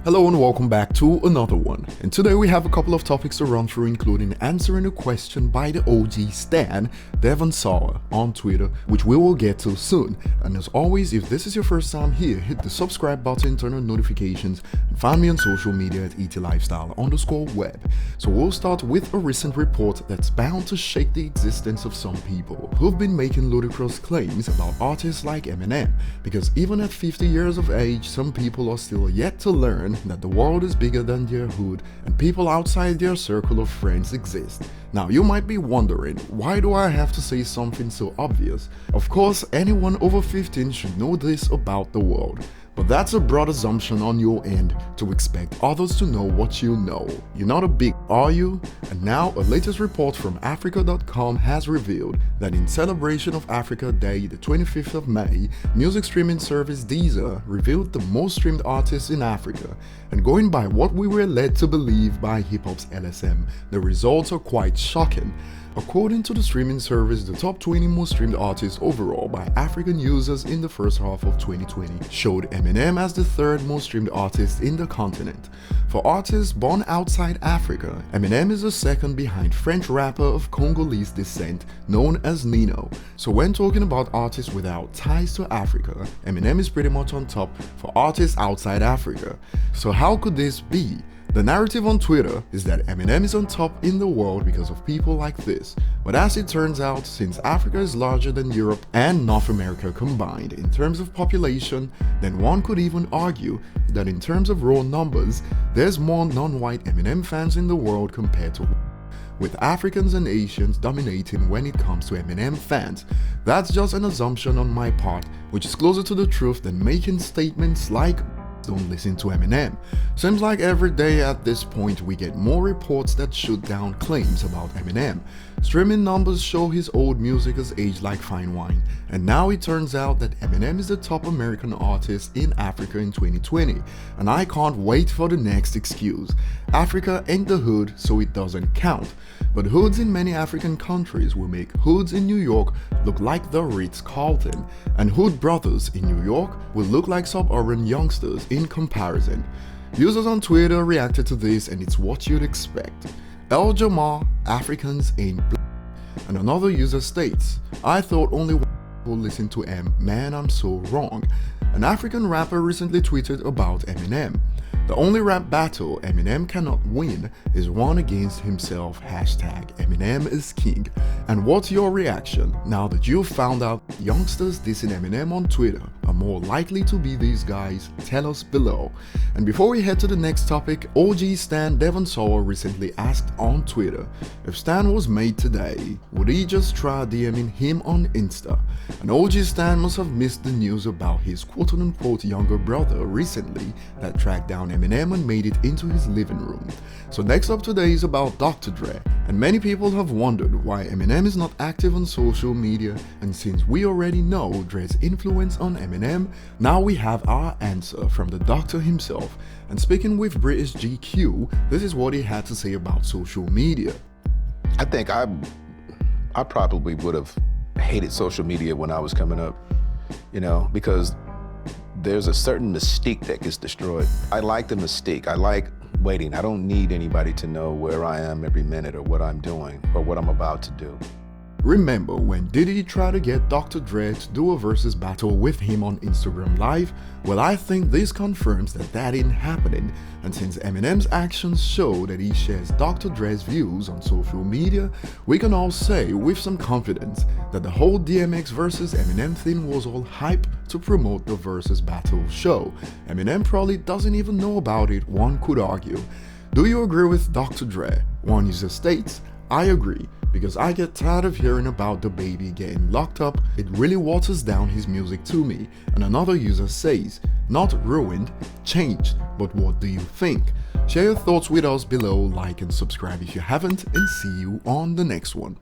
Hello and welcome back to another one, and today we have a couple of topics to run through, including answering a question by the Orgy Stand, Devon Sawa, on Twitter, which we will get to soon. And as always, if this is your first time here, hit the subscribe button, turn on notifications, and find me on social media at ETLifestyle_web. So we'll start with a recent report that's bound to shake the existence of some people who've been making ludicrous claims about artists like Eminem, because even at 50 years of age, some people are still yet to learn that the world is bigger than their hood and people outside their circle of friends exist. Now you might be wondering, why do I have to say something so obvious? Of course, anyone over 15 should know this about the world. But that's a broad assumption on your end to expect others to know what you know. You're not a big, are you? And now a latest report from Africa.com has revealed that in celebration of Africa Day, the 25th of May, music streaming service Deezer revealed the most streamed artists in Africa. And going by what we were led to believe by hip-hop's LSM, the results are quite shocking. According to the streaming service, the top 20 most streamed artists overall by African users in the first half of 2020 showed Eminem as the third most streamed artist in the continent. For artists born outside Africa, Eminem is the second behind French rapper of Congolese descent known as Nino. So when talking about artists without ties to Africa, Eminem is pretty much on top for artists outside Africa. So how could this be? The narrative on Twitter is that Eminem is on top in the world because of people like this, but as it turns out, since Africa is larger than Europe and North America combined in terms of population, then one could even argue that in terms of raw numbers, there's more non-white Eminem fans in the world compared to with Africans and Asians dominating when it comes to Eminem fans. That's just an assumption on my part, which is closer to the truth than making statements like don't listen to Eminem. Seems like every day at this point we get more reports that shoot down claims about Eminem. Streaming numbers show his old music has aged like fine wine, and now it turns out that Eminem is the top American artist in Africa in 2020, and I can't wait for the next excuse. Africa ain't the hood, so it doesn't count. But hoods in many African countries will make hoods in New York look like the Ritz-Carlton, and hood brothers in New York will look like suburban youngsters in comparison. Users on Twitter reacted to this, and it's what you'd expect. El Jamar, Africans ain't black. And another user states, I thought only white people listen to M, man I'm so wrong. An African rapper recently tweeted about Eminem. The only rap battle Eminem cannot win is one against himself, #Eminem is king. And what's your reaction now that you've found out youngsters dissing Eminem on Twitter are more likely to be these guys? Tell us below. And before we head to the next topic, Orgy Stand Devon Sawa recently asked on Twitter, if Stan was made today, would he just try DMing him on Insta? And Orgy Stan must have missed the news about his quote-unquote younger brother recently that tracked down Eminem and made it into his living room. So next up today is about Dr. Dre, and many people have wondered why Eminem is not active on social media, and since we already know Dre's influence on Eminem, now we have our answer from the doctor himself. And speaking with British GQ, this is what he had to say about social media. I think I probably would have hated social media when I was coming up, because there's a certain mystique that gets destroyed. I like the mystique. I like waiting. I don't need anybody to know where I am every minute or what I'm doing or what I'm about to do. Remember when Diddy tried to get Dr. Dre to do a versus battle with him on Instagram Live? Well, I think this confirms that that ain't happening, and since Eminem's actions show that he shares Dr. Dre's views on social media, we can all say with some confidence that the whole DMX versus Eminem thing was all hype to promote the versus battle show. Eminem probably doesn't even know about it, one could argue. Do you agree with Dr. Dre? One user states, I agree, because I get tired of hearing about the baby getting locked up. It really waters down his music to me. And another user says, not ruined, changed, but what do you think? Share your thoughts with us below, like and subscribe if you haven't, and see you on the next one.